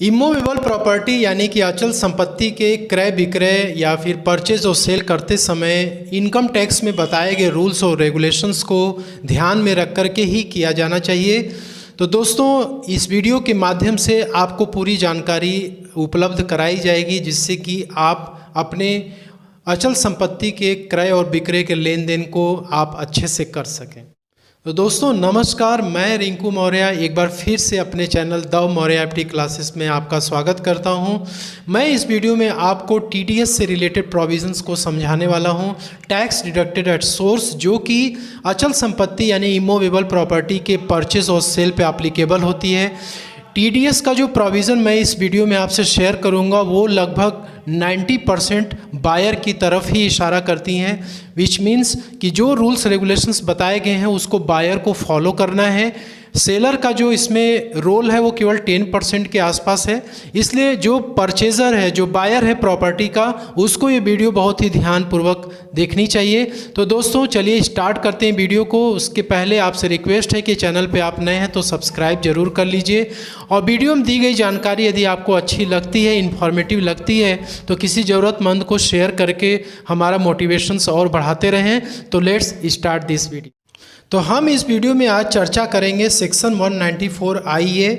Immovable property यानी कि अचल संपत्ति के क्रय विक्रय या फिर परचेज और सेल करते समय इनकम टैक्स में बताए गए रूल्स और रेगुलेशंस को ध्यान में रख कर के ही किया जाना चाहिए। तो दोस्तों, इस वीडियो के माध्यम से आपको पूरी जानकारी उपलब्ध कराई जाएगी जिससे कि आप अपने अचल संपत्ति के क्रय और विक्रय के लेन देन को आप अच्छे से कर सकें। तो दोस्तों नमस्कार, मैं रिंकू मौर्य एक बार फिर से अपने channel the Maurya FD classes में आपका स्वागत करता हूं। मैं इस वीडियो में आपको टीडीएस से रिलेटेड प्रोविजंस को समझाने वाला हूं। टैक्स डिडक्टेड एट सोर्स, जो कि अचल संपत्ति यानी इमूवेबल प्रॉपर्टी के परचेज और सेल पे एप्लीकेबल होती है। टीडीएस का जो प्रोविज़न मैं इस वीडियो में आपसे शेयर करूंगा वो लगभग 90% बायर की तरफ ही इशारा करती हैं, विच मीन्स कि जो रूल्स रेगुलेशंस बताए गए हैं उसको बायर को फॉलो करना है। सेलर का जो इसमें रोल है वो केवल 10% के आसपास है। इसलिए जो परचेज़र है, जो बायर है प्रॉपर्टी का, उसको ये वीडियो बहुत ही ध्यानपूर्वक देखनी चाहिए। तो दोस्तों चलिए स्टार्ट करते हैं वीडियो को। उसके पहले आपसे रिक्वेस्ट है कि चैनल पे आप नए हैं तो सब्सक्राइब जरूर कर लीजिए, और वीडियो में दी गई जानकारी यदि आपको अच्छी लगती है, इन्फॉर्मेटिव लगती है, तो किसी ज़रूरतमंद को शेयर करके हमारा मोटिवेशंस और बढ़ाते रहें। तो लेट्स स्टार्ट दिस वीडियो। तो हम इस वीडियो में आज चर्चा करेंगे सेक्शन 194 IA,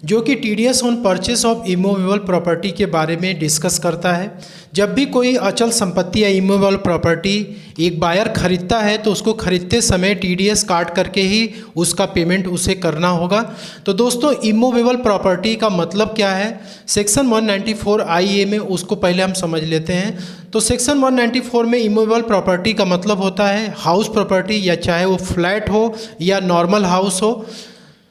जो कि TDS on purchase of immovable property के बारे में डिस्कस करता है। जब भी कोई अचल संपत्ति या इमूवेबल प्रॉपर्टी एक बायर खरीदता है तो उसको खरीदते समय टीडीएस काट करके ही उसका पेमेंट उसे करना होगा। तो दोस्तों इमूवेबल प्रॉपर्टी का मतलब क्या है, सेक्शन 194 IA में उसको पहले हम समझ लेते हैं। तो सेक्शन 194 में इमूवेबल प्रॉपर्टी का मतलब होता है हाउस प्रॉपर्टी, या चाहे वो फ्लैट हो या नॉर्मल हाउस हो।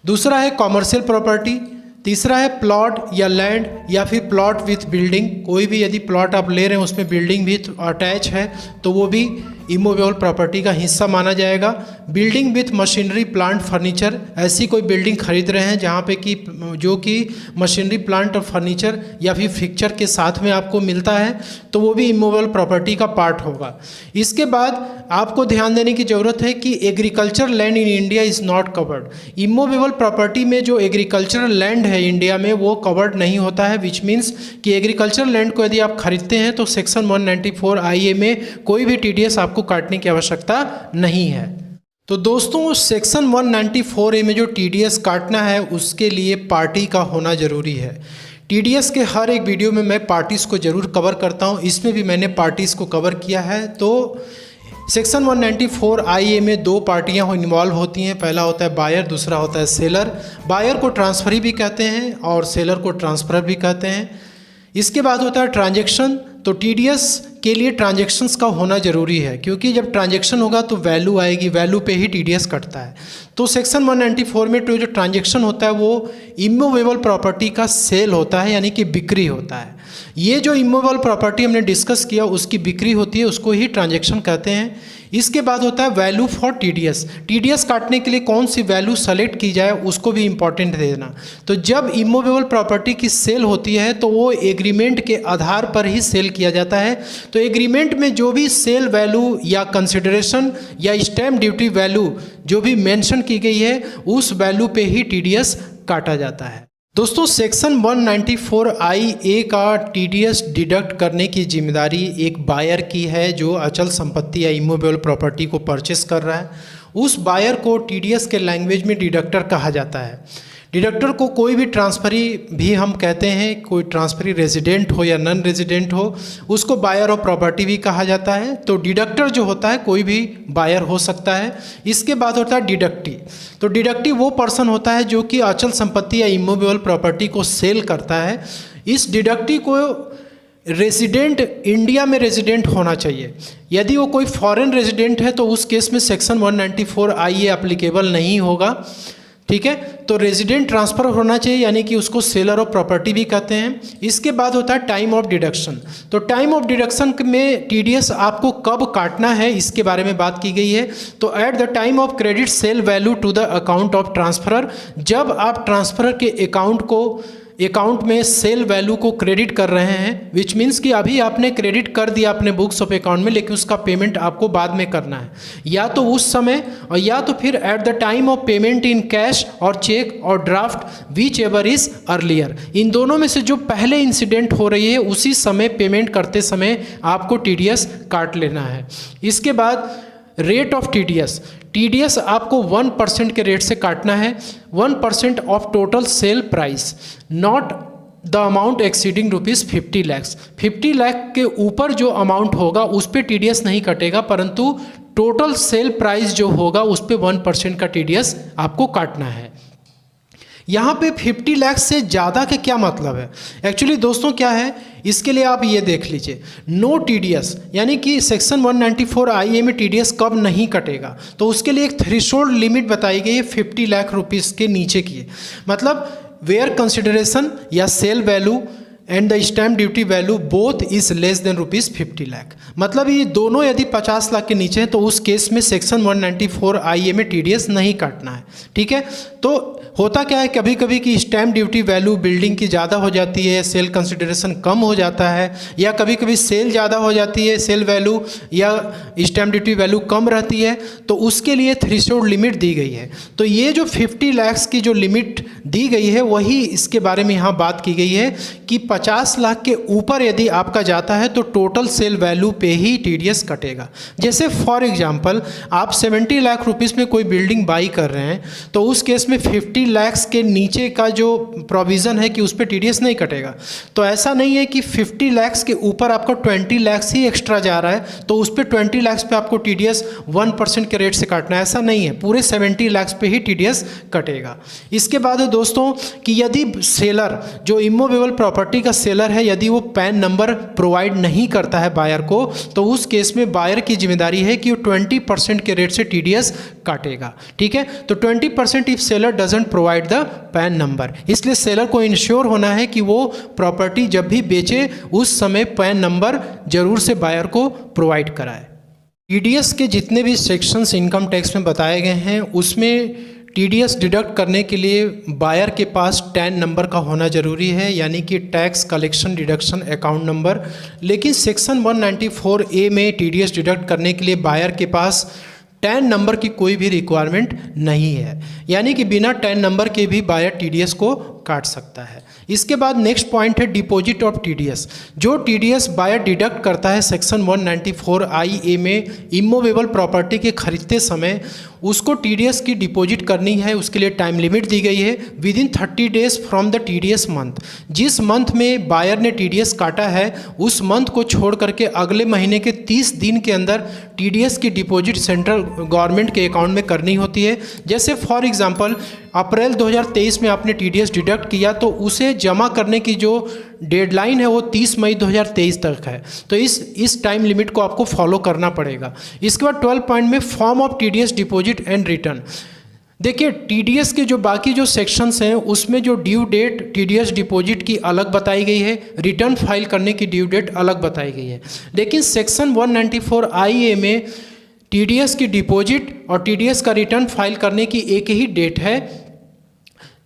दूसरा है कॉमर्शियल प्रॉपर्टी। तीसरा है प्लॉट या लैंड या फिर प्लॉट विथ बिल्डिंग। कोई भी यदि प्लॉट आप ले रहे हैं उसमें बिल्डिंग भी अटैच है तो वो भी इमूवेबल प्रॉपर्टी का हिस्सा माना जाएगा। Building with machinery plant furniture, ऐसी कोई बिल्डिंग खरीद रहे हैं जहाँ पे कि जो कि मशीनरी प्लांट और फर्नीचर या फिर फिक्चर के साथ में आपको मिलता है तो वो भी इमूवेबल प्रॉपर्टी का पार्ट होगा। इसके बाद आपको ध्यान देने की ज़रूरत है कि agriculture land in India is not covered. Immovable property में जो एग्रीकल्चरल लैंड है इंडिया में वो कवर्ड नहीं होता है, विच मीन्स कि एग्रीकल्चर लैंड को यदि आप खरीदते हैं तो सेक्शन 194 IA में कोई भी टीडीएस आपको काटने की आवश्यकता नहीं है। तो दोस्तों सेक्शन 194 A में जो टीडीएस काटना है उसके लिए पार्टी का होना ज़रूरी है। टीडीएस के हर एक वीडियो में मैं पार्टीज़ को ज़रूर कवर करता हूँ, इसमें भी मैंने पार्टीज़ को कवर किया है। तो सेक्शन 194 IA में दो पार्टियाँ इन्वॉल्व होती हैं। पहला होता है बायर, दूसरा होता है सेलर। बायर को ट्रांसफरी भी कहते हैं और सेलर को ट्रांसफर भी कहते हैं। इसके बाद होता है ट्रांजैक्शन। तो टीडीएस के लिए ट्रांजैक्शंस का होना ज़रूरी है, क्योंकि जब ट्रांजैक्शन होगा तो वैल्यू आएगी, वैल्यू पे ही टीडीएस कटता है। तो सेक्शन 194 में जो ट्रांजैक्शन होता है वो इमूवेबल प्रॉपर्टी का सेल होता है, यानी कि बिक्री होता है। ये जो इमूवेबल प्रॉपर्टी हमने डिस्कस किया उसकी बिक्री होती है, उसको ही ट्रांजैक्शन कहते हैं। इसके बाद होता है वैल्यू फॉर टीडीएस। टीडीएस काटने के लिए कौन सी वैल्यू सेलेक्ट की जाए उसको भी इंपॉर्टेंट देना। तो जब इमूवेबल प्रॉपर्टी की सेल होती है तो वो एग्रीमेंट के आधार पर ही सेल किया जाता है। तो एग्रीमेंट में जो भी सेल वैल्यू या कंसिडरेशन या स्टैम्प ड्यूटी वैल्यू जो भी मेंशन की गई है उस वैल्यू पे ही टीडीएस काटा जाता है। दोस्तों सेक्शन 194 IA का टीडीएस डिडक्ट करने की जिम्मेदारी एक बायर की है जो अचल संपत्ति या इमूवेबल प्रॉपर्टी को परचेस कर रहा है। उस बायर को टीडीएस के लैंग्वेज में डिडक्टर कहा जाता है। डिडक्टर को कोई भी ट्रांसफरी भी हम कहते हैं, कोई ट्रांसफरी रेजिडेंट हो या नॉन रेजिडेंट हो उसको बायर ऑफ प्रॉपर्टी भी कहा जाता है। तो डिडक्टर जो होता है कोई भी बायर हो सकता है। इसके बाद होता है डिडक्टी। तो डिडक्टी वो पर्सन होता है जो कि अचल संपत्ति या इमूवेबल प्रॉपर्टी को सेल करता है। इस डिडक्टी को रेजिडेंट, इंडिया में रेजिडेंट होना चाहिए। यदि वो कोई फॉरेन रेजिडेंट है तो उस केस में सेक्शन 194 IA एप्लीकेबल नहीं होगा। ठीक है, तो रेजिडेंट ट्रांसफ़र होना चाहिए, यानी कि उसको सेलर ऑफ प्रॉपर्टी भी कहते हैं। इसके बाद होता है टाइम ऑफ डिडक्शन। तो टाइम ऑफ डिडक्शन में टीडीएस आपको कब काटना है इसके बारे में बात की गई है। तो at the time of credit sale value to the account of transferor, जब आप ट्रांसफरर के अकाउंट को अकाउंट में सेल वैल्यू को क्रेडिट कर रहे हैं, विच मीन्स कि अभी आपने क्रेडिट कर दिया अपने बुक्स ऑफ अकाउंट में, लेकिन उसका पेमेंट आपको बाद में करना है, या तो उस समय और या तो फिर at the time of payment in cash और चेक और draft whichever is earlier. इन दोनों में से जो पहले इंसिडेंट हो रही है उसी समय पेमेंट करते समय आपको TDS काट लेना है। इसके बाद रेट ऑफ TDS आपको 1% के रेट से काटना है, 1% of total sale price, not the amount exceeding ₹50 lakh. 50 lakh के ऊपर जो अमाउंट होगा उस पर TDS नहीं कटेगा, परंतु टोटल सेल प्राइस जो होगा उस पर 1% का TDS आपको काटना है। यहाँ पे 50 लाख से ज़्यादा के क्या मतलब है? एक्चुअली दोस्तों क्या है, इसके लिए आप ये देख लीजिए, नो TDS यानी कि सेक्शन 194 IA में TDS कब नहीं कटेगा, तो उसके लिए एक थ्रेशोल्ड लिमिट बताई गई है 50 लाख रुपीज़ के नीचे की। मतलब वेयर कंसिडरेशन या sale value and the stamp duty value both is less than ₹50 lakh. मतलब ये दोनों यदि 50 लाख के नीचे हैं तो उस केस में सेक्शन 194 IA में TDS नहीं काटना है। ठीक है, तो होता क्या है कभी कभी कि स्टैम्प ड्यूटी वैल्यू बिल्डिंग की ज़्यादा हो जाती है, सेल कंसिडरेशन कम हो जाता है, या कभी कभी सेल ज़्यादा हो जाती है, सेल वैल्यू या स्टैम्प ड्यूटी वैल्यू कम रहती है, तो उसके लिए थ्रेशोल्ड लिमिट दी गई है। तो ये जो 50 लाख की जो लिमिट दी गई है वही इसके बारे में यहाँ बात की गई है कि 50 लाख के ऊपर यदि आपका जाता है तो टोटल सेल वैल्यू पे ही TDS कटेगा। जैसे फॉर एग्जांपल आप 70 लाख रुपीस में कोई बिल्डिंग बाई कर रहे हैं, तो उस केस में 50 लाख के नीचे का जो प्रोविज़न है कि उस पर TDS नहीं कटेगा। तो ऐसा नहीं है कि 50 लाख के ऊपर आपका 20 लाख ही एक्स्ट्रा जा रहा है तो उस पर 20 लाख पे आपको TDS 1% के रेट से काटना है, ऐसा नहीं है, पूरे 70 लाख पे ही TDS कटेगा। इसके बाद है दोस्तों कि यदि सेलर जो इमूवेबल प्रॉपर्टी का सेलर है, यदि वो पैन नंबर प्रोवाइड नहीं करता है बायर को, तो उस केस में बायर की जिम्मेदारी है कि वो 20% के रेट से TDS काटेगा। ठीक है, तो 20% if seller doesn't provide the pan number, इसलिए सेलर को इंश्योर होना है कि वो प्रॉपर्टी जब भी बेचे उस समय पैन नंबर जरूर से बायर को प्रोवाइड कराए। TDS के जितने भी सेक्शंस इनकम टैक्स में बताए गए हैं उसमें TDS डिडक्ट करने के लिए बायर के पास टैन नंबर का होना ज़रूरी है, यानी कि tax collection deduction account number. लेकिन सेक्शन 194A में TDS डिडक्ट करने के लिए बायर के पास टैन नंबर की कोई भी रिक्वायरमेंट नहीं है, यानी कि बिना टैन नंबर के भी बायर TDS को काट सकता है। इसके बाद नेक्स्ट पॉइंट है डिपॉजिट ऑफ TDS। जो TDS बायर डिडक्ट करता है सेक्शन 194 IA में इमूवेबल प्रॉपर्टी के खरीदते समय, उसको TDS की डिपॉजिट करनी है। उसके लिए टाइम लिमिट दी गई है within 30 days from the TDS month. जिस मंथ में बायर ने TDS काटा है उस मंथ को छोड़ करके अगले महीने के 30 दिन के अंदर TDS की डिपॉजिट सेंट्रल गवर्नमेंट के अकाउंट में करनी होती है। जैसे फॉर एग्जांपल अप्रैल 2023 में आपने TDS डिडक्ट किया तो उसे जमा करने की जो डेडलाइन है वो 30 मई 2023 तक है, तो इस टाइम लिमिट को आपको फॉलो करना पड़ेगा। इसके बाद 12 पॉइंट में form of TDS deposit and return. देखिए TDS के जो बाकी जो सेक्शंस हैं उसमें जो ड्यू डेट TDS डिपॉजिट की अलग बताई गई है, रिटर्न फाइल करने की ड्यू डेट अलग बताई गई है। लेकिन सेक्शन 194 IA में TDS की डिपॉजिट और TDS का रिटर्न फाइल करने की एक ही डेट है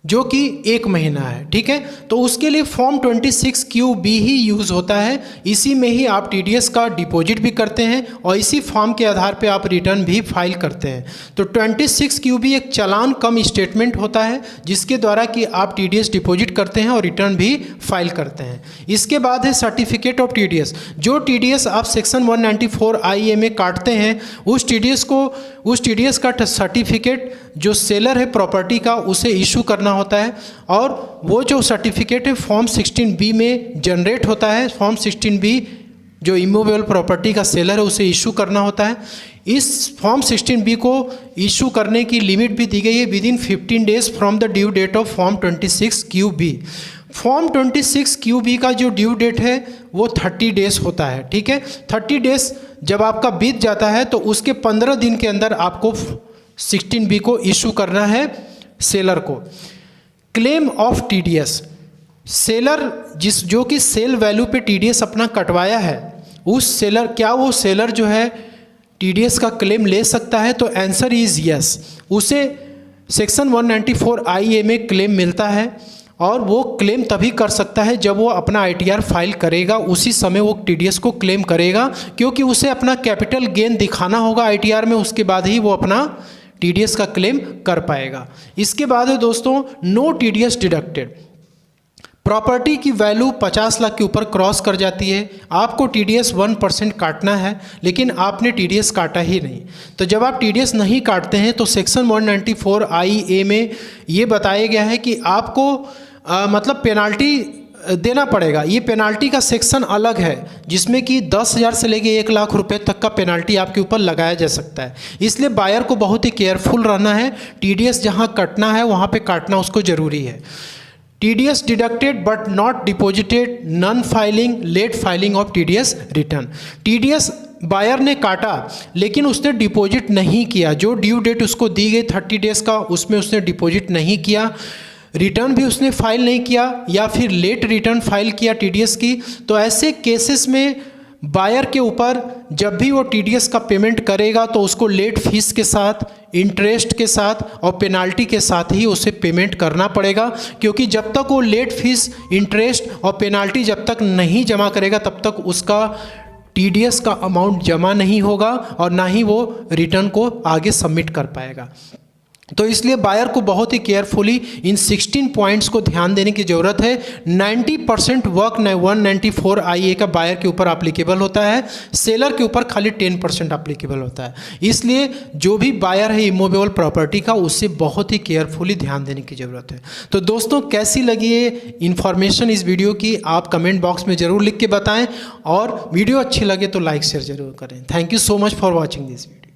जो कि 1 महीना है। ठीक है, तो उसके लिए फॉर्म 26QB ही यूज़ होता है। इसी में ही आप TDS का डिपॉजिट भी करते हैं और इसी फॉर्म के आधार पे आप रिटर्न भी फाइल करते हैं। तो 26QB एक चालान कम स्टेटमेंट होता है जिसके द्वारा कि आप TDS डिपॉजिट करते हैं और रिटर्न भी फाइल करते हैं। इसके बाद है सर्टिफिकेट ऑफ TDS। जो TDS आप सेक्शन 194 IA में काटते हैं उस TDS का सर्टिफिकेट जो सेलर है प्रॉपर्टी का उसे इशू करना होता है, और वो जो सर्टिफिकेट है फॉर्म 16B में जनरेट होता है। फॉर्म 16B जो इमूवेबल प्रॉपर्टी का सेलर है उसे इशू करना होता है। इस फॉर्म 16B को इशू करने की लिमिट भी दी गई है within 15 days from the due date of form 26QB। Form 26QB का जो ड्यू डेट है वो 30 डेज होता है। ठीक है, 30 डेज जब आपका बीत जाता है तो उसके 15 दिन के अंदर आपको 16B को इशू करना है सेलर को। क्लेम ऑफ TDS, सेलर जो कि सेल वैल्यू पे TDS अपना कटवाया है उस सेलर, क्या वो सेलर जो है TDS का क्लेम ले सकता है? तो आंसर इज़ यस। उसे सेक्शन 194 IA में क्लेम मिलता है और वो क्लेम तभी कर सकता है जब वो अपना ITR फाइल करेगा, उसी समय वो TDS को क्लेम करेगा, क्योंकि उसे अपना कैपिटल गेन दिखाना होगा ITR में, उसके बाद ही वो अपना TDS का क्लेम कर पाएगा। इसके बाद है दोस्तों नो TDS डिडक्टेड। प्रॉपर्टी की वैल्यू 50 लाख के ऊपर क्रॉस कर जाती है, आपको TDS 1% काटना है, लेकिन आपने TDS काटा ही नहीं। तो जब आप TDS नहीं काटते हैं तो सेक्शन 194IA में ये बताया गया है कि आपको मतलब पेनाल्टी देना पड़ेगा। ये पेनाल्टी का सेक्शन अलग है, जिसमें कि 10,000 से लेके 1 लाख रुपए तक का पेनाल्टी आपके ऊपर लगाया जा सकता है। इसलिए बायर को बहुत ही केयरफुल रहना है, TDS जहाँ कटना है वहाँ पे काटना उसको ज़रूरी है। TDS deducted but not deposited, non filing, late filing of TDS return. TDS buyer ने काटा लेकिन उसने डिपॉजिट नहीं किया, जो ड्यू डेट उसको दी गई 30 डेज़ का उसमें उसने डिपॉजिट नहीं किया, रिटर्न भी उसने फाइल नहीं किया या फिर लेट रिटर्न फाइल किया TDS की। तो ऐसे केसेस में बायर के ऊपर जब भी वो TDS का पेमेंट करेगा तो उसको लेट फीस के साथ, इंटरेस्ट के साथ और पेनाल्टी के साथ ही उसे पेमेंट करना पड़ेगा, क्योंकि जब तक वो लेट फीस, इंटरेस्ट और पेनाल्टी जब तक नहीं जमा करेगा तब तक उसका TDS का अमाउंट जमा नहीं होगा और ना ही वो रिटर्न को आगे सबमिट कर पाएगा। तो इसलिए बायर को बहुत ही केयरफुली इन 16 पॉइंट्स को ध्यान देने की ज़रूरत है। 90% वर्क 194IA का बायर के ऊपर एप्लीकेबल होता है, सेलर के ऊपर खाली 10% एप्लीकेबल होता है। इसलिए जो भी बायर है इमूवेबल प्रॉपर्टी का, उससे बहुत ही केयरफुली ध्यान देने की ज़रूरत है। तो दोस्तों कैसी लगी ये इन्फॉर्मेशन इस वीडियो की, आप कमेंट बॉक्स में ज़रूर लिख के बताएँ, और वीडियो अच्छी लगे तो लाइक शेयर ज़रूर करें। Thank you so much for watching this video.